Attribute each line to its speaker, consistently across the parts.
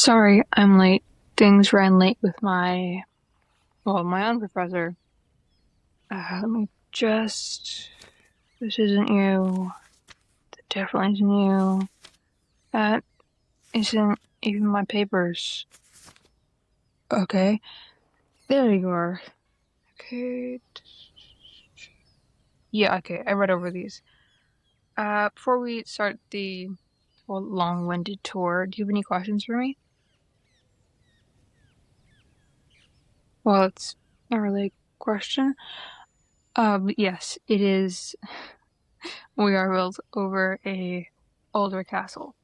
Speaker 1: Sorry, I'm late. Things ran late with my own professor. Let me just. This isn't you. That definitely isn't you. That isn't even my papers. Okay, there you are. Okay. Yeah, okay, I read over these. Before we start the long-winded tour, do you have any questions for me? Well, it's not really a question. But yes, it is. We are built over a older castle.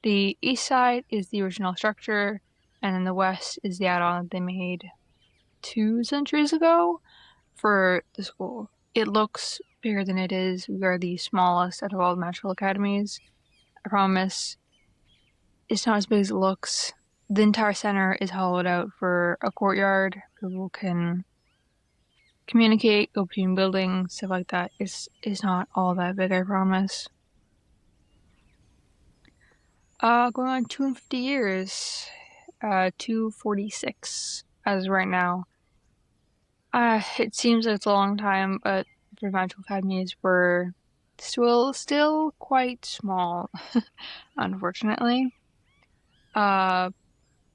Speaker 1: The east side is the original structure, and then the west is the add-on that they made 2 centuries ago for the school. It looks bigger than it is. We are the smallest out of all the magical academies. I promise it's not as big as it looks. The entire center is hollowed out for a courtyard. People can communicate, go between buildings, stuff like that. It's not all that big, I promise. Going on 250 years. 246 as of right now. It seems like it's a long time, but for magical academies we're still quite small, unfortunately. Uh,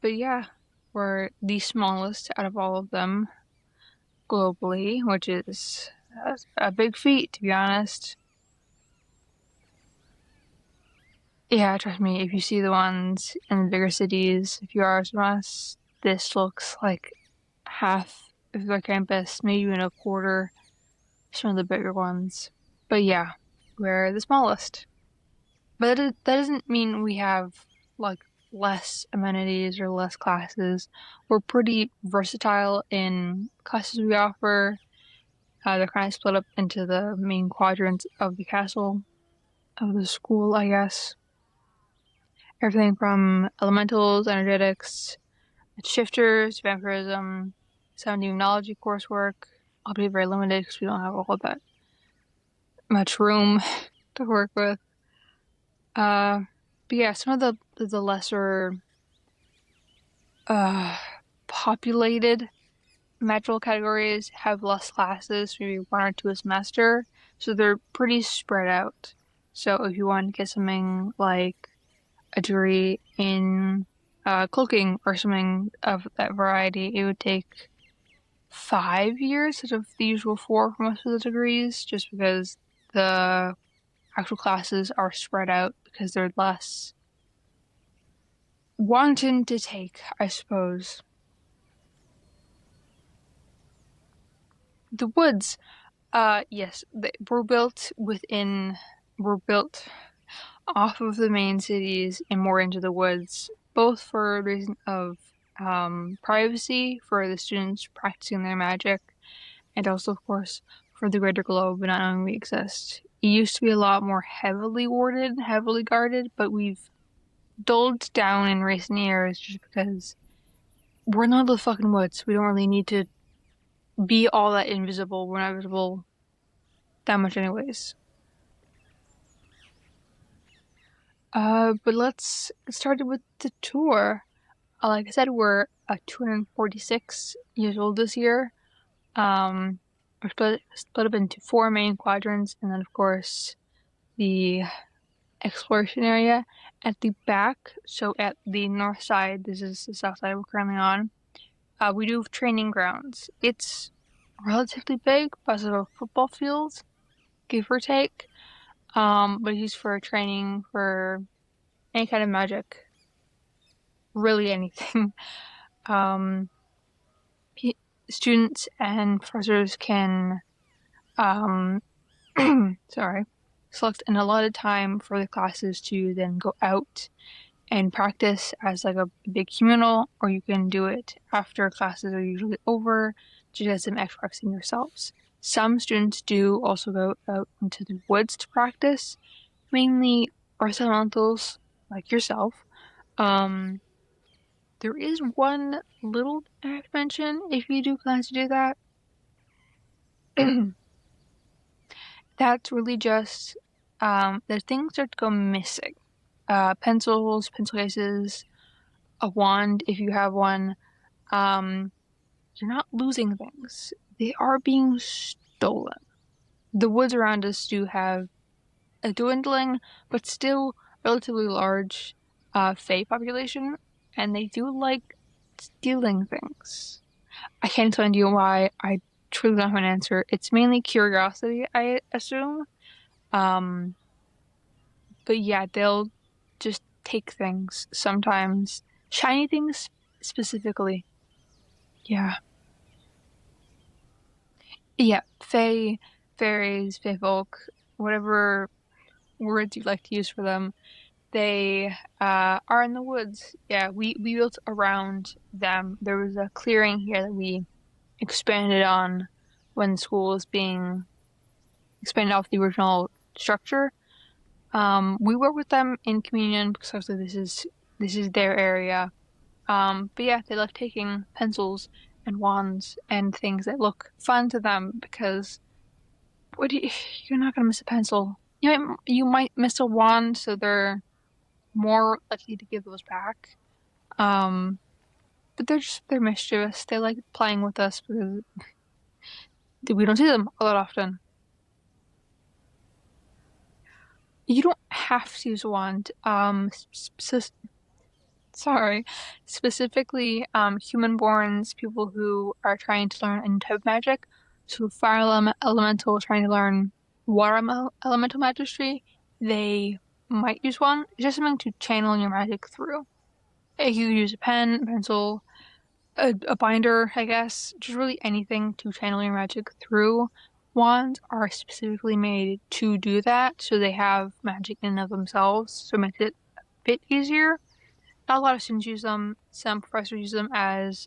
Speaker 1: but yeah, we're the smallest out of all of them globally, which is a big feat, to be honest. Yeah, trust me, if you see the ones in the bigger cities, if you are from us, this looks like half of their campus, maybe even a quarter, some of the bigger ones. But yeah, we're the smallest. But that doesn't mean we have like less amenities or less classes. We're pretty versatile in classes we offer. They're kind of split up into the main quadrants of the castle, of the school, I guess. Everything from elementals, energetics, shifters, vampirism, some demonology coursework. I'll be very limited because we don't have all that much room to work with. But yeah, some of the lesser populated magical categories have less classes, maybe one or two a semester, so they're pretty spread out. So if you want to get something like a degree in cloaking or something of that variety, it would take 5 years instead of the usual 4 for most of the degrees, just because the actual classes are spread out because they're less wanting to take, I suppose. The woods, yes, they were built off of the main cities and more into the woods, both for a reason of privacy for the students practicing their magic, and also, of course, for the greater globe and not knowing we exist. It used to be a lot more heavily warded, heavily guarded, but we've dulled down in recent years just because we're not the fucking woods. We don't really need to be all that invisible. We're not visible that much anyways. But let's start with the tour. Like I said, we're 246 years old this year. We're split up into 4 main quadrants, and then of course the exploration area at the back. So at the north side, this is the south side we're currently on. We do have training grounds. It's relatively big, plus of a football field, give or take. But used for training for any kind of magic, really anything. Um, Students and professors can, um, sorry, select an allotted time for the classes to then go out and practice as like a big communal, or you can do it after classes are usually over to get some extra practicing yourselves. Some students do also go out into the woods to practice, mainly earth elementals like yourself. There is one little I have to mention if you do plan to do that. That's really just the things that go missing. Pencils, pencil cases, a wand, if you have one, um, you're not losing things. They are being stolen. The woods around us do have a dwindling, but still relatively large Fae population, and they do like stealing things. I can't explain to you why. I truly don't have an answer. It's mainly curiosity, I assume. Um, but yeah, they'll just take things sometimes. Shiny things specifically. Yeah. Yeah. Fae, fairies, fae folk, whatever words you'd like to use for them. They are in the woods. Yeah, we built around them. There was a clearing here that we expanded on when school was being expanded off the original structure. We work with them in communion because obviously this is their area. But yeah, they love taking pencils and wands and things that look fun to them because what do you, you're not gonna miss a pencil. You might miss a wand, so they're more likely to give those back. Um, but they're mischievous. They like playing with us because we don't see them a lot often. You don't have to use a wand. Sorry, specifically, human-borns, people who are trying to learn a new type of magic. So fire elemental trying to learn water elemental magistry, they might use one. It's just something to channel your magic through. If you use a pen, pencil, a binder, I guess, just really anything to channel your magic through. Wands are specifically made to do that, so they have magic in and of themselves, so it makes it a bit easier. Not a lot of students use them. Some professors use them as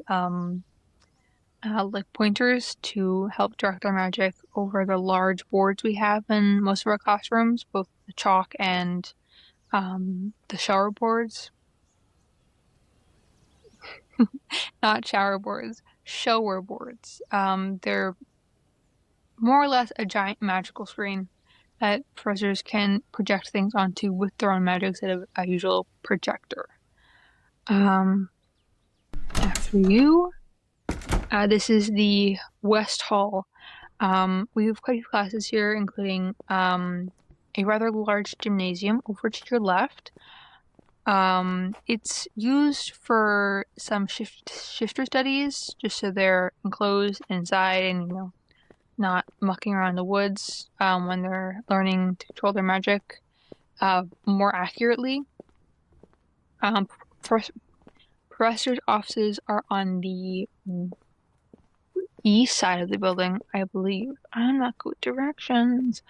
Speaker 1: like pointers to help direct our magic over the large boards we have in most of our classrooms, both the chalk and the shower boards. Not shower boards, shower boards. They're more or less a giant magical screen that professors can project things onto with their own magic instead of a usual projector. Um, After you, this is the West Hall. We have quite a few classes here, including a rather large gymnasium over to your left. It's used for some shifter studies, just so they're enclosed inside and not mucking around the woods when they're learning to control their magic more accurately. Professors' offices are on the east side of the building, I believe. I'm not good with directions.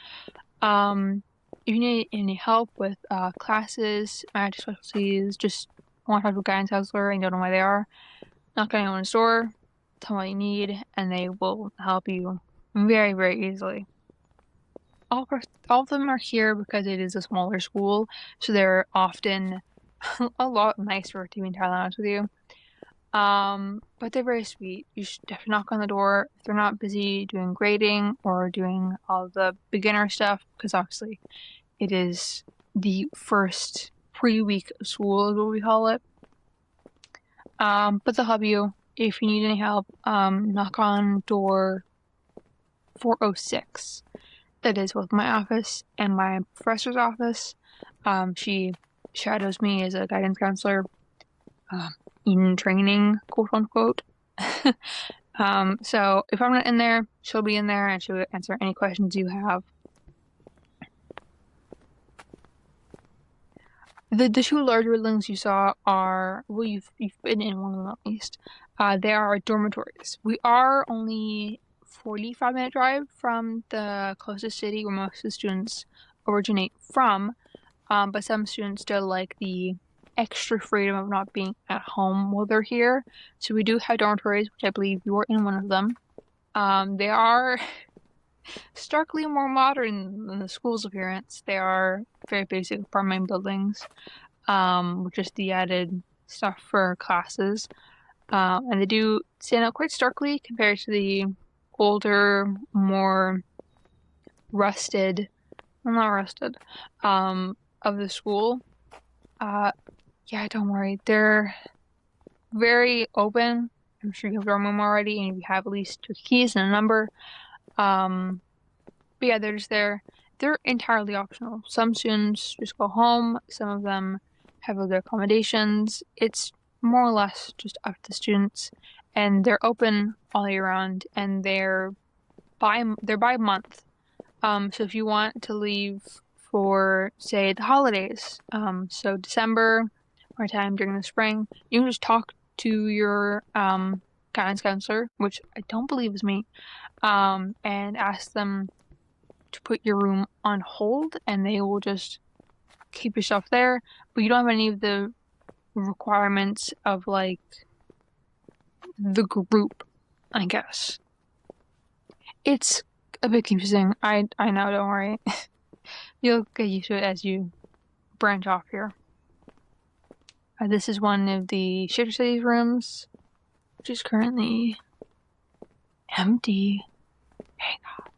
Speaker 1: If you need any help with classes, magic specialties, just want to talk to a guidance counselor and you don't know why they are, knock on anyone's door, tell them what you need, and they will help you very, very easily. All of them are here because it is a smaller school, so they're often a lot nicer, to be entirely honest with you. But they're very sweet. You should definitely knock on the door if they're not busy doing grading or doing all the beginner stuff, because obviously it is the first pre-week of school is what we call it. But they'll help you if you need any help. Knock on door 406. That is both my office and my professor's office. She shadows me as a guidance counselor in training, quote unquote. So if I'm not in there, she'll be in there and she'll answer any questions you have. The two larger buildings you saw are, well, you've been in one of them at least. They are dormitories. We are only 45-minute drive from the closest city where most of the students originate from, but some students still like the extra freedom of not being at home while they're here. So we do have dormitories, which I believe you are in one of them. They are starkly more modern than the school's appearance. They are very basic apartment buildings, with just the added stuff for classes. And they do stand out quite starkly compared to the older, more rusted, well, not rusted, of the school. Yeah, don't worry. very open. I'm sure you have your room already, and you have at least two keys and a number. Um, but yeah, they're just there. They're entirely optional. Some students just go home. Some of them have other accommodations. It's more or less just up to the students, and they're open all year round, and they're by month. So if you want to leave for, say, the holidays, so December or time during the spring, you can just talk to your guidance counselor, which I don't believe is me, and ask them to put your room on hold, and they will just keep your stuff there. But you don't have any of the requirements of like the group, I guess. It's a bit confusing. I know, don't worry. You'll get used to it as you branch off here. This is one of the Shaker Cities rooms, which is currently empty. Hang on.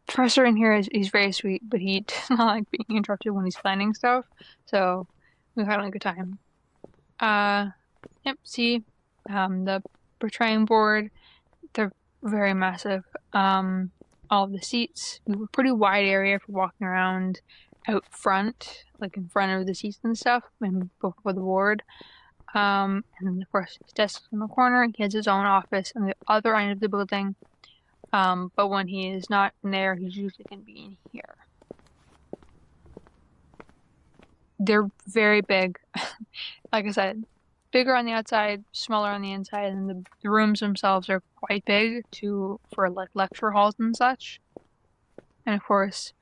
Speaker 1: The professor in here he's very sweet, but he does not like being interrupted when he's planning stuff, so we've had a good time. Yep, see, the portraying board, they're very massive. All of the seats, we have a pretty wide area for walking around out front, like in front of the seats and stuff, and before the board. And then of course his desk in the corner. He has his own office on the other end of the building. But when he is not in there, he's usually gonna be in here. They're very big. Like I said, bigger on the outside, smaller on the inside, and the rooms themselves are quite big for like lecture halls and such. And of course,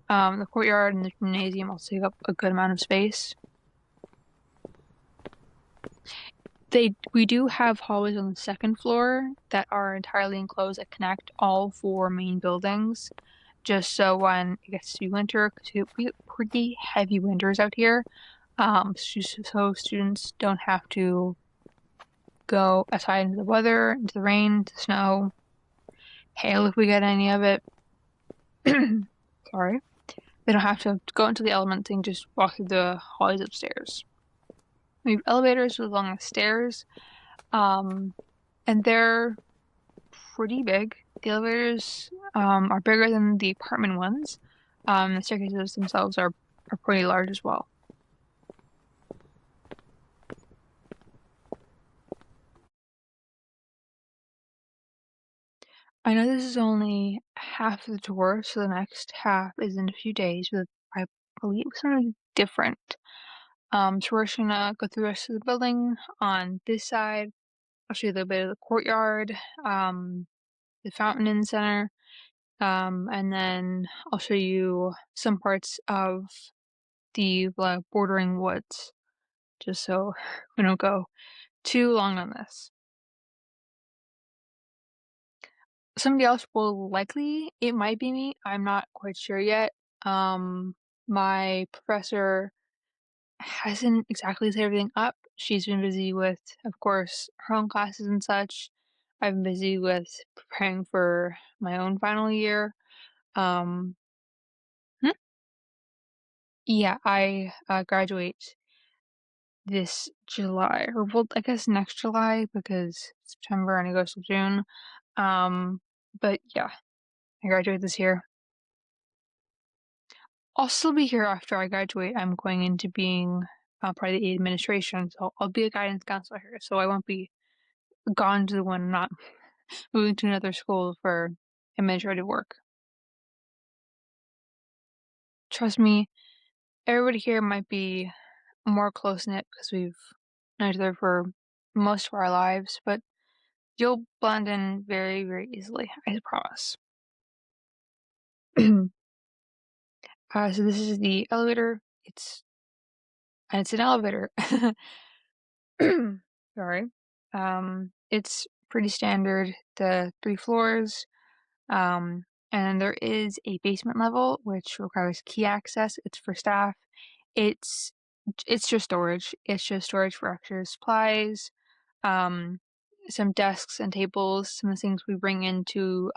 Speaker 1: the courtyard and the gymnasium also take up a good amount of space. We do have hallways on the second floor that are entirely enclosed that connect all four main buildings, just so when it gets to be winter, because we get pretty heavy winters out here, so students don't have to go outside into the weather, into the rain, into the snow, hail if we get any of it. Sorry. They don't have to go into the element thing, just walk through the hallways upstairs. We have elevators along the stairs, and they're pretty big. The elevators are bigger than the apartment ones. The staircases themselves are pretty large as well. I know this is only half of the tour, so the next half is in a few days, but I believe something different. So we're just gonna go through the rest of the building on this side. I'll show you a little bit of the courtyard, the fountain in the center, and then I'll show you some parts of the bordering woods, just so we don't go too long on this. Somebody else will likely, it might be me, I'm not quite sure yet. My professor hasn't exactly set everything up. She's been busy with, of course, her own classes and such. I've been busy with preparing for my own final year. Hmm? Yeah, I graduate this July, or well, I guess next July because September and it goes till June. But yeah, I graduate this year. I'll still be here after I graduate. I'm going into being part of the administration, so I'll be a guidance counselor here. So I won't be gone to the one, not moving to another school for administrative work. Trust me, everybody here might be more close knit because we've known each other for most of our lives, but you'll blend in very, very easily, I promise. So this is the elevator. It's an elevator. Sorry. It's pretty standard, the 3 floors. And then there is a basement level which requires key access. It's for staff. It's just storage. It's just storage for extra supplies, um, some desks and tables, some of the things we bring into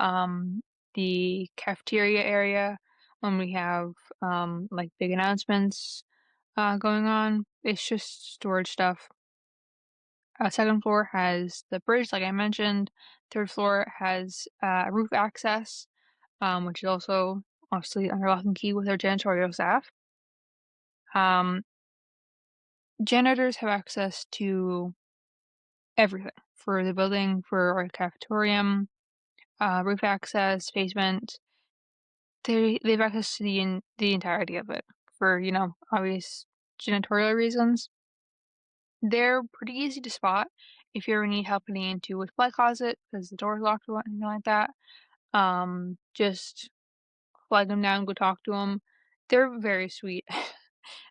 Speaker 1: the cafeteria area when we have like big announcements going on. It's just storage stuff. Second floor has the bridge, like I mentioned. Third floor has roof access, which is also obviously under lock and key with our janitorial staff. Janitors have access to everything for the building, for our cafetorium, roof access, basement. They have access to the entirety of it for, obvious janitorial reasons. They're pretty easy to spot if you ever need help getting into a supply closet because the door's locked or anything like that. Just flag them down, go talk to them. They're very sweet.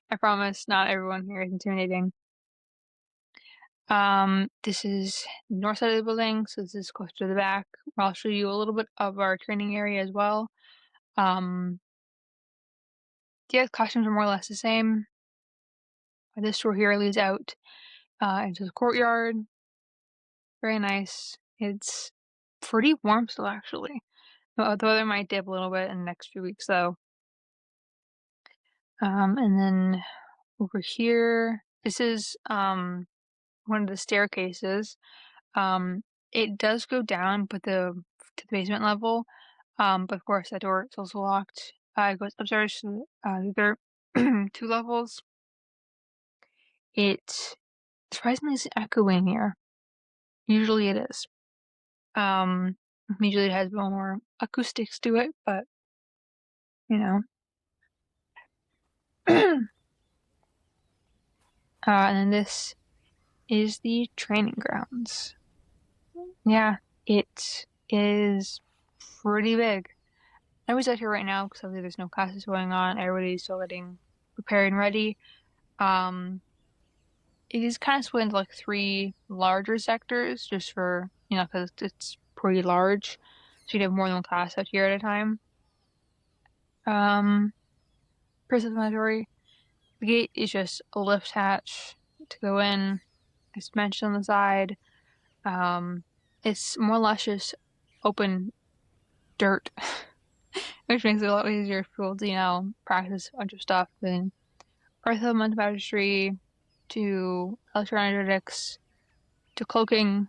Speaker 1: I promise not everyone here is intimidating. This is the north side of the building, so this is close to the back. I'll show you a little bit of our training area as well. Yeah, costumes are more or less the same. This door here leads out into the courtyard. Very nice. It's pretty warm still, actually. The weather might dip a little bit in the next few weeks, though. And then over here, this is one of the staircases. It does go down, but to the basement level. But of course, that door is also locked. It goes upstairs to the other 2 levels. It surprisingly is echoing here. Usually it is. Usually it has more acoustics to it, but and then this is the training grounds. Yeah, it is pretty big. Everybody's out here right now because obviously there's no classes going on. Everybody's still getting prepared and ready. It is kind of split into like 3 larger sectors just for, because it's pretty large. So you'd have more than 1 class out here at a time. Self-explanatory. The gate is just a lift hatch to go in. It's mentioned on the side. It's more or less just open dirt, which makes it a lot easier for people to, practice a bunch of stuff than earth elemental magistry to electroenergetics to cloaking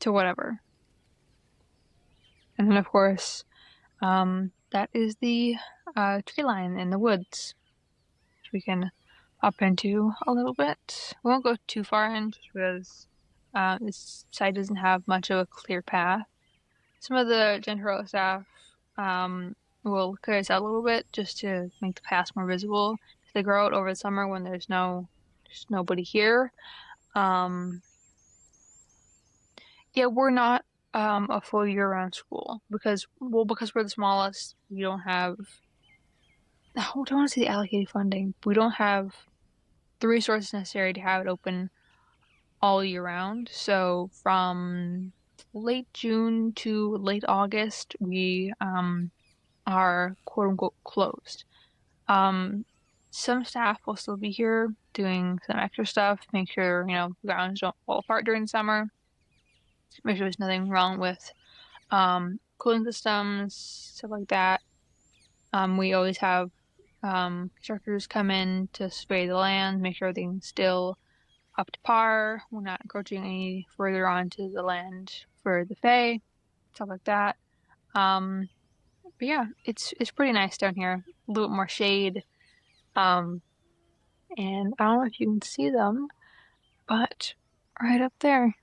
Speaker 1: to whatever. And then, of course, that is the tree line in the woods, which we can hop into a little bit. We won't go too far in just because this site doesn't have much of a clear path. Some of the janitorial staff will clear this out a little bit just to make the paths more visible. They grow out over the summer when there's nobody here. Yeah, we're not a full year-round school because we're the smallest. We don't have. I don't want to say the allocated funding. We don't have the resources necessary to have it open all year round. So from late June to late August, we are quote unquote closed. Some staff will still be here doing some extra stuff, make sure the grounds don't fall apart during the summer. Make sure there's nothing wrong with cooling systems, stuff like that. We always have constructors come in to spray the land, make sure everything's still up to par. We're not encroaching any further onto the land for the Fae, stuff like that. But yeah, it's pretty nice down here. A little bit more shade. And I don't know if you can see them, but right up there,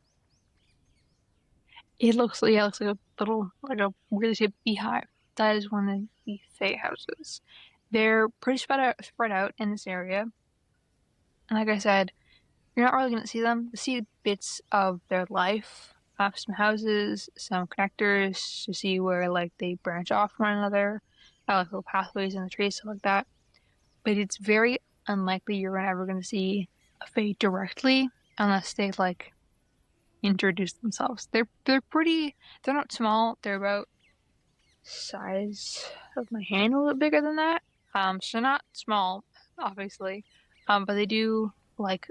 Speaker 1: it looks like a little, like a really shaped beehive. That is one of the Fae houses. They're pretty spread out in this area. And like I said, you're not really going to see them. You see bits of their life, some houses, some connectors to see where they branch off from one another, like little pathways in the trees, stuff like that. But it's very unlikely you're ever going to see a Fae directly unless they introduce themselves. They're not small. They're about size of my hand, a little bit bigger than that. So not small, obviously. But they do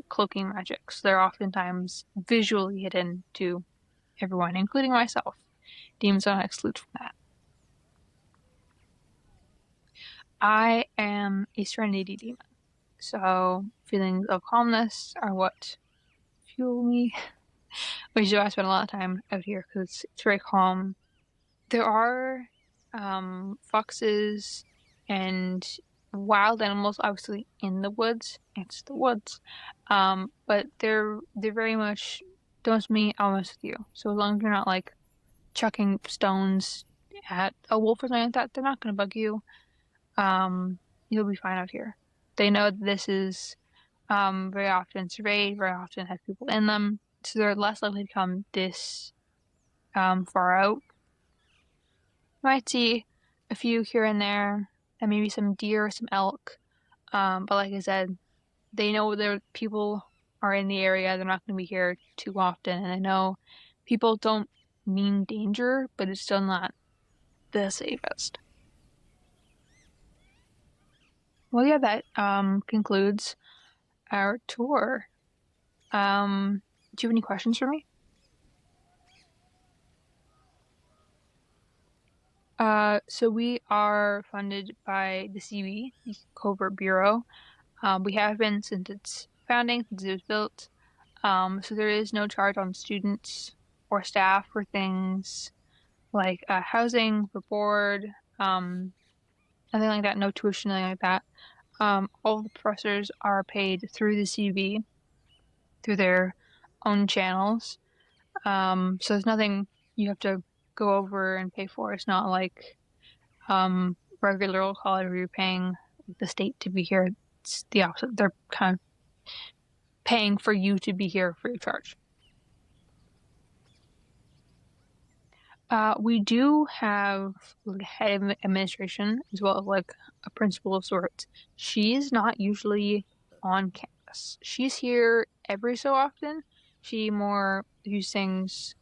Speaker 1: cloaking magics. They're oftentimes visually hidden to everyone, including myself. Demons are not excluded from that. I am a Serenity demon, so feelings of calmness are what fuel me. which is why I spend a lot of time out here because it's very calm. There are foxes and wild animals obviously in the woods. It's the woods. But they're very much don't me, I'll mess with you. So as long as you're not like chucking stones at a wolf or something like that, they're not gonna bug you. You'll be fine out here. They know that this is very often surveyed, very often has people in them, so they're less likely to come this far out. You might see a few here and there, and maybe some deer, some elk. But like I said, they know their people are in the area. They're not going to be here too often, and I know people don't mean danger, but it's still not the safest. Well, yeah, that concludes our tour. Do you have any questions for me? So we are funded by the CB, the Covert Bureau. We have been since its founding, since it was built. So there is no charge on students or staff for things like housing, for board, nothing like that, no tuition, nothing like that. All the professors are paid through the CB, through their own channels. So there's nothing you have to go over and pay for. It's not like regular old college where you're paying the state to be here. It's the opposite. They're kind of paying for you to be here free of charge. We do have like a head of administration as well as like a principal of sorts. She's not usually on campus. She's here every so often. She more views things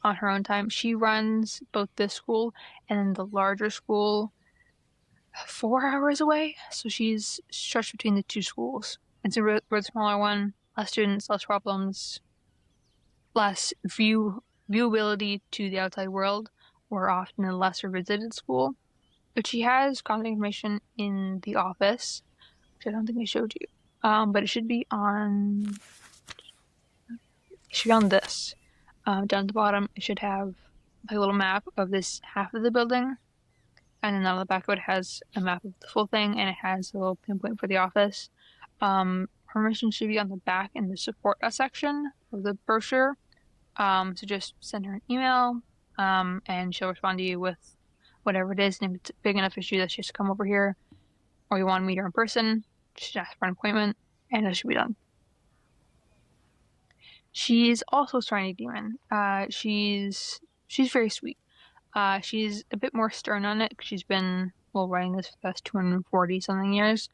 Speaker 1: on her own time. She runs both this school and then the larger school 4 hours away. So she's stretched between the two schools. It's a really smaller one, less students, less problems, less viewability to the outside world. We're often a lesser visited school. But she has contact information in the office, which I don't think I showed you. But it should be on this. Down at the bottom, it should have like a little map of this half of the building. And then on the back of it has a map of the full thing, and it has a little pinpoint for the office. Permission should be on the back in the support us section of the brochure. So just send her an email, and she'll respond to you with whatever it is. And if it's a big enough issue that she has to come over here, or you want to meet her in person, just ask for an appointment, and it should be done. She's also a Serenity Demon. She's very sweet. She's a bit more stern on it because she's been running this for the past 240 something years.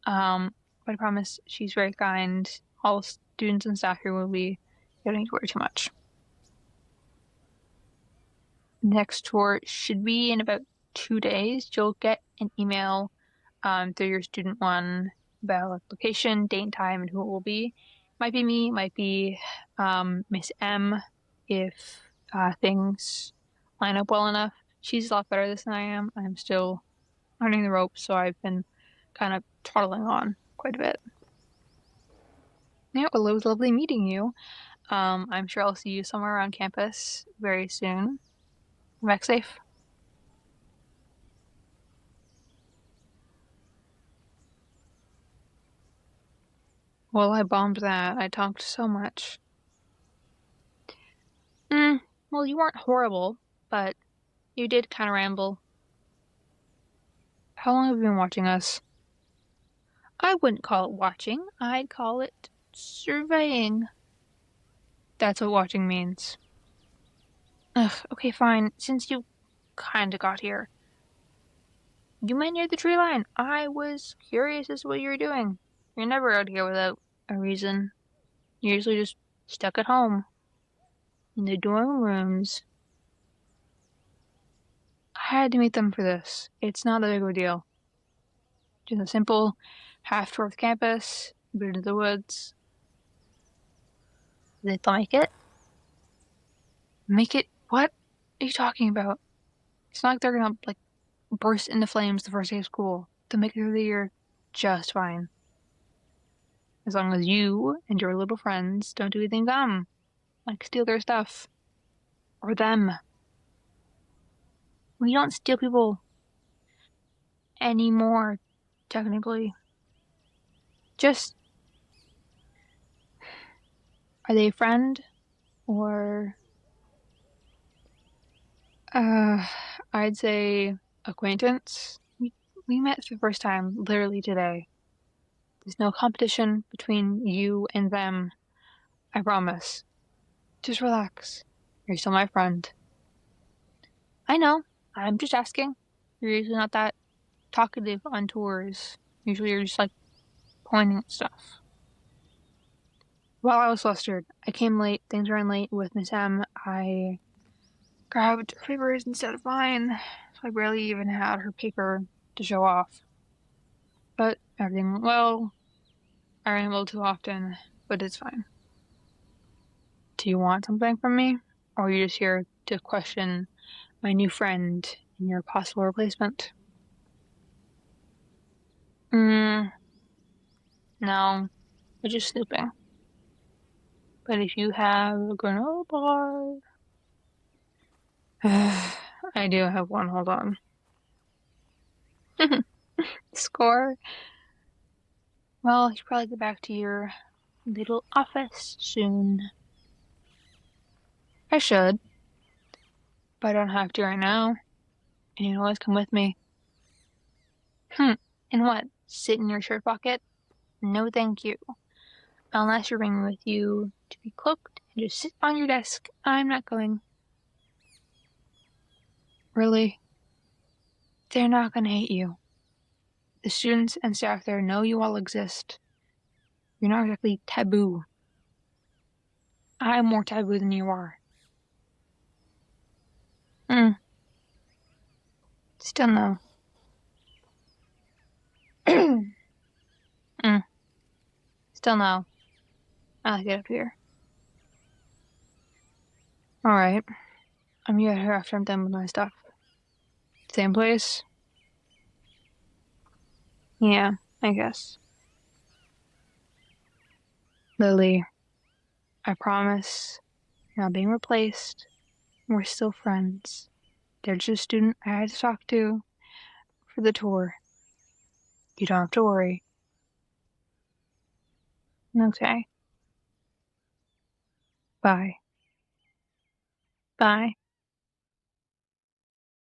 Speaker 1: But I promise she's very kind. All students and staff here will be. You don't need to worry too much. Next tour should be in about 2 days. You'll get an email through your student one about like location, date, and time, and who it will be. Might be me, might be Miss M if things line up well enough. She's a lot better at this than I am. I'm still learning the ropes, so I've been kind of toddling on quite a bit. Yeah, well, it was lovely meeting you. I'm sure I'll see you somewhere around campus very soon. Come back safe. Well, I bombed that. I talked so much. Well, you weren't horrible, but you did kind of ramble. How long have you been watching us? I wouldn't call it watching. I'd call it surveying. That's what watching means. Ugh, okay, fine. Since you kinda got here. You met near the tree line. I was curious as to what you were doing. You're never out here without a reason. You're usually just stuck at home. In the dorm rooms. I had to meet them for this. It's not a big of a deal. Just a simple half tour of campus, a bit into the woods. They like it? Make it? What are you talking about? It's not like they're gonna like burst into flames the first day of school. They'll make it through the year just fine. As long as you and your little friends don't do anything dumb. like steal their stuff. Or them. We don't steal people anymore, technically. Just, are they a friend? Or, uh, I'd say acquaintance. We met for the first time literally today. There's no competition between you and them. I promise. Just relax. You're still my friend. I know. I'm just asking. You're usually not that talkative on tours. Usually you're just like pointing at stuff. While I was flustered, I came late. Things ran late with Miss M. I grabbed her papers instead of mine, so I barely even had her paper to show off. But everything went well. I ran a little too often, but it's fine. Do you want something from me? Or are you just here to question my new friend and your possible replacement? No, I'm just snooping. But if you have a granola bar... I do have one, hold on. Score? Well, you should probably get back to your little office soon. I should, but I don't have to right now. And you can always come with me. And what? Sit in your shirt pocket? No, thank you. Unless you're bringing with you to be cloaked and just sit on your desk. I'm not going. Really? They're not gonna hate you. The students and staff there know you all exist. You're not exactly taboo. I'm more taboo than you are. Still no. Still no. I like it up here. Alright. I'm gonna get here after I'm done with my stuff. Same place? Yeah, I guess. Lily, I promise you're not being replaced. We're still friends. They're just a student I had to talk to for the tour. You don't have to worry. Okay. Bye. Bye.